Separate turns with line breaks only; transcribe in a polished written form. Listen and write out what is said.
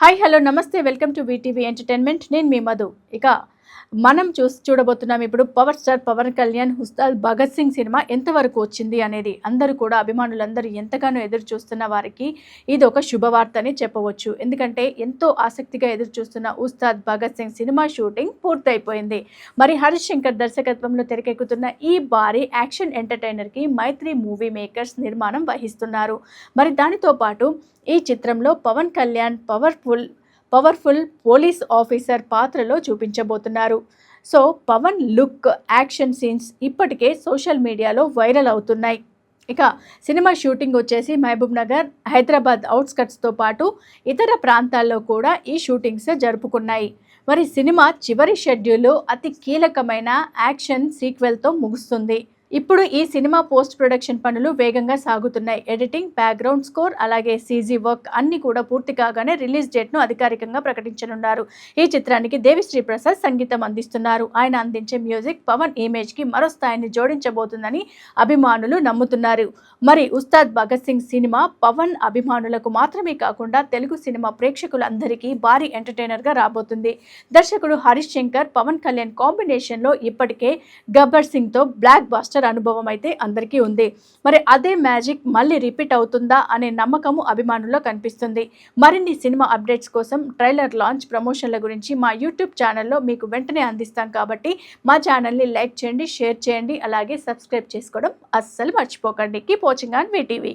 Hi hello namaste welcome to VTV entertainment. నేను మీ మధు. ఇక మనం చూడబోతున్నాం ఇప్పుడు power star Pawan Kalyan Ustaad Bhagat Singh cinema ఎంతవరకు వచ్చింది అనేది. అందరూ కూడా అభిమానులందరూ ఎంతగానో ఎదురు చూస్తున్న వారికి ఇది ఒక శుభవార్త అని చెప్పవచ్చు. ఎందుకంటే ఎంతో ఆసక్తిగా ఎదురు చూస్తున్న ఉస్తాద్ భగత్ సింగ్ సినిమా షూటింగ్ పూర్తయిపోయింది. మరి హరీష్ శంకర్ దర్శకత్వంలో తెరకెక్కుతున్న ఈ భారీ యాక్షన్ ఎంటర్టైనర్కి మైత్రి మూవీ మేకర్స్ నిర్మాణం వహిస్తున్నారు. మరి దానితో పాటు ఈ చిత్రంలో Pawan Kalyan powerful police officer పాత్రలో చూపించబోతున్నారు. So Pawan look, action scenes ఇప్పటికే సోషల్ మీడియాలో వైరల్ అవుతున్నాయి. ఇక సినిమా షూటింగ్ వచ్చేసి మహబూబ్ నగర్, హైదరాబాద్ అవుట్స్కట్స్తో పాటు ఇతర ప్రాంతాల్లో కూడా ఈ షూటింగ్స్ జరుపుకున్నాయి. మరి సినిమా చివరి షెడ్యూల్ అతి కీలకమైన యాక్షన్ సీక్వెల్తో ముగుస్తుంది. ఇప్పుడు ఈ సినిమా పోస్ట్ ప్రొడక్షన్ పనులు వేగంగా సాగుతున్నాయి. ఎడిటింగ్, బ్యాక్గ్రౌండ్ స్కోర్, అలాగే సీజీ వర్క్ అన్ని కూడా పూర్తి కాగానే రిలీజ్ డేట్ను అధికారికంగా ప్రకటించనున్నారు. ఈ చిత్రానికి దేవిశ్రీ ప్రసాద్ సంగీతం అందిస్తున్నారు. ఆయన అందించే మ్యూజిక్ పవన్ ఇమేజ్కి మరో స్థాయిని జోడించబోతుందని అభిమానులు నమ్ముతున్నారు. మరి ఉస్తాద్ భగత్ సింగ్ సినిమా పవన్ అభిమానులకు మాత్రమే కాకుండా తెలుగు సినిమా ప్రేక్షకులందరికీ భారీ ఎంటర్టైనర్గా రాబోతుంది. దర్శకుడు హరీష్ శంకర్, పవన్ కళ్యాణ్ కాంబినేషన్లో ఇప్పటికే గబ్బర్ సింగ్తో బ్లాక్ బాస్టర్ అనుభవం అయితే అందరికీ ఉంది. మరి అదే మ్యాజిక్ మళ్ళీ రిపీట్ అవుతుందా అనే నమ్మకము అభిమానుల్లో కనిపిస్తుంది. మరిన్ని సినిమా అప్డేట్స్ కోసం ట్రైలర్ లాంచ్, ప్రమోషన్ల గురించి మా యూట్యూబ్ ఛానల్లో మీకు వెంటనే అందిస్తాం. కాబట్టి మా ఛానల్ని లైక్ చేయండి, షేర్ చేయండి, అలాగే సబ్స్క్రైబ్ చేసుకోవడం అస్సలు మర్చిపోకండి. Keep watching on VTV.